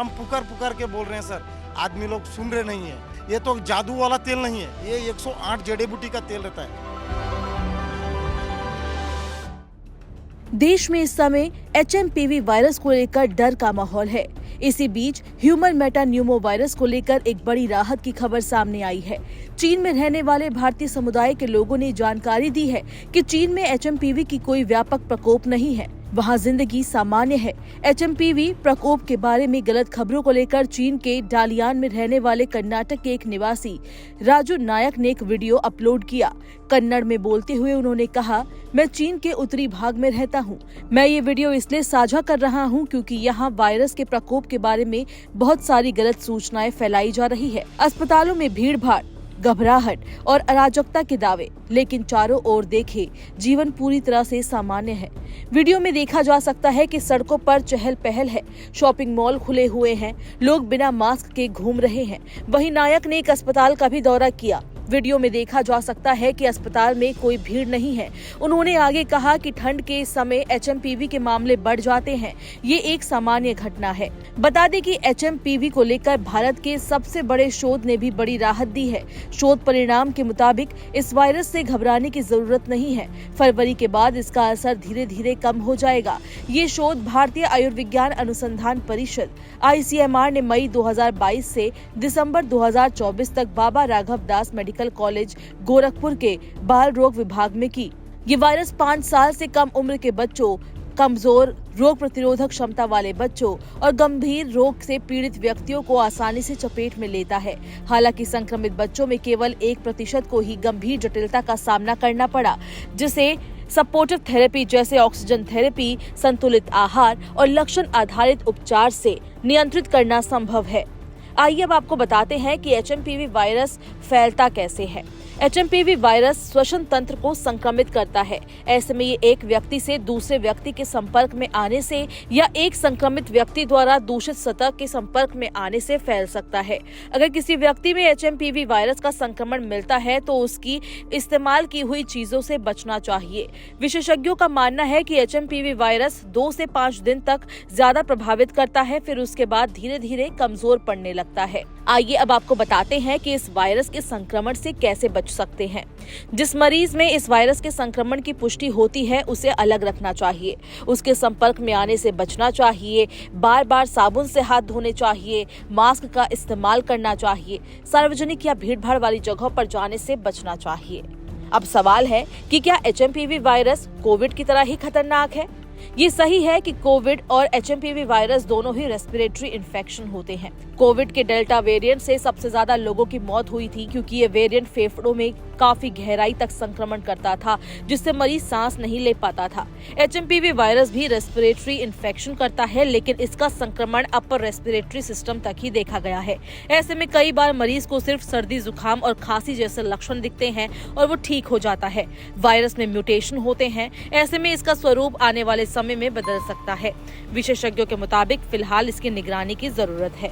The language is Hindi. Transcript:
हम पुकार पुकार के बोल रहे हैं सर, आदमी लोग सुन रहे नहीं है। ये तो जादू वाला तेल नहीं है, ये 108 जड़ी बूटी का तेल रहता है। देश में इस समय HMPV वायरस को लेकर डर का माहौल है। इसी बीच ह्यूमन मेटान्यूमो वायरस को लेकर एक बड़ी राहत की खबर सामने आई है। चीन में रहने वाले भारतीय समुदाय के लोगों ने जानकारी दी है कि चीन में HMPV की कोई व्यापक प्रकोप नहीं है, वहां जिंदगी सामान्य है। HMPV प्रकोप के बारे में गलत खबरों को लेकर चीन के डालियान में रहने वाले कर्नाटक के एक निवासी राजू नायक ने एक वीडियो अपलोड किया। कन्नड़ में बोलते हुए उन्होंने कहा, मैं चीन के उत्तरी भाग में रहता हूं। मैं ये वीडियो इसलिए साझा कर रहा हूं क्योंकि यहाँ वायरस के प्रकोप के बारे में बहुत सारी गलत सूचनाएं फैलाई जा रही है। अस्पतालों में भीड़ भाड़, घबराहट और अराजकता के दावे, लेकिन चारों ओर देखे जीवन पूरी तरह से सामान्य है। वीडियो में देखा जा सकता है कि सड़कों पर चहल पहल है, शॉपिंग मॉल खुले हुए हैं, लोग बिना मास्क के घूम रहे हैं। वहीं नायक ने एक अस्पताल का भी दौरा किया। वीडियो में देखा जा सकता है कि अस्पताल में कोई भीड़ नहीं है। उन्होंने आगे कहा कि ठंड के समय HMPV के मामले बढ़ जाते हैं, ये एक सामान्य घटना है। बता दें कि HMPV को लेकर भारत के सबसे बड़े शोध ने भी बड़ी राहत दी है। शोध परिणाम के मुताबिक इस वायरस से घबराने की जरूरत नहीं है। फरवरी के बाद इसका असर धीरे धीरे कम हो जाएगा। ये शोध भारतीय आयुर्विज्ञान अनुसंधान परिषद ICMR ने मई 2022 से दिसंबर 2024 तक बाबा राघव दास मेडिकल कॉलेज गोरखपुर के बाल रोग विभाग में की। ये वायरस 5 साल से कम उम्र के बच्चों, कमजोर रोग प्रतिरोधक क्षमता वाले बच्चों और गंभीर रोग से पीड़ित व्यक्तियों को आसानी से चपेट में लेता है। हालांकि संक्रमित बच्चों में केवल 1% को ही गंभीर जटिलता का सामना करना पड़ा, जिसे सपोर्टिव थेरेपी जैसे ऑक्सीजन थेरेपी, संतुलित आहार और लक्षण आधारित उपचार से नियंत्रित करना संभव है। आइए अब आपको बताते हैं कि HMPV वायरस फैलता कैसे है। HMPV वायरस श्वसन तंत्र को संक्रमित करता है। ऐसे में ये एक व्यक्ति से दूसरे व्यक्ति के संपर्क में आने से या एक संक्रमित व्यक्ति द्वारा दूषित सतह के संपर्क में आने से फैल सकता है। अगर किसी व्यक्ति में HMPV वायरस का संक्रमण मिलता है तो उसकी इस्तेमाल की हुई चीजों से बचना चाहिए। विशेषज्ञों का मानना है कि HMPV वायरस 2 से 5 दिन तक ज्यादा प्रभावित करता है, फिर उसके बाद धीरे धीरे कमजोर पड़ने लगता है। आइए अब आपको बताते हैं कि इस वायरस के संक्रमण से कैसे बच सकते हैं। जिस मरीज में इस वायरस के संक्रमण की पुष्टि होती है उसे अलग रखना चाहिए, उसके संपर्क में आने से बचना चाहिए, बार बार साबुन से हाथ धोने चाहिए, मास्क का इस्तेमाल करना चाहिए, सार्वजनिक या भीड़भाड़ वाली जगहों पर जाने से बचना चाहिए। अब सवाल है कि क्या HMPV वायरस कोविड की तरह ही खतरनाक है? ये सही है कि कोविड और HMPV वायरस दोनों ही रेस्पिरेटरी इन्फेक्शन होते हैं। कोविड के डेल्टा वेरिएंट से सबसे ज्यादा लोगों की मौत हुई थी क्योंकि ये वेरिएंट फेफड़ों में काफी गहराई तक संक्रमण करता था, जिससे मरीज सांस नहीं ले पाता था। HMPV वायरस भी रेस्पिरेटरी इन्फेक्शन करता है, लेकिन इसका संक्रमण अपर रेस्पिरेटरी सिस्टम तक ही देखा गया है। ऐसे में कई बार मरीज को सिर्फ सर्दी, जुकाम और खांसी जैसे लक्षण दिखते हैं और वो ठीक हो जाता है। वायरस में म्यूटेशन होते हैं, ऐसे में इसका स्वरूप आने वाले समय में बदल सकता है। विशेषज्ञों के मुताबिक फिलहाल इसकी निगरानी की जरूरत है।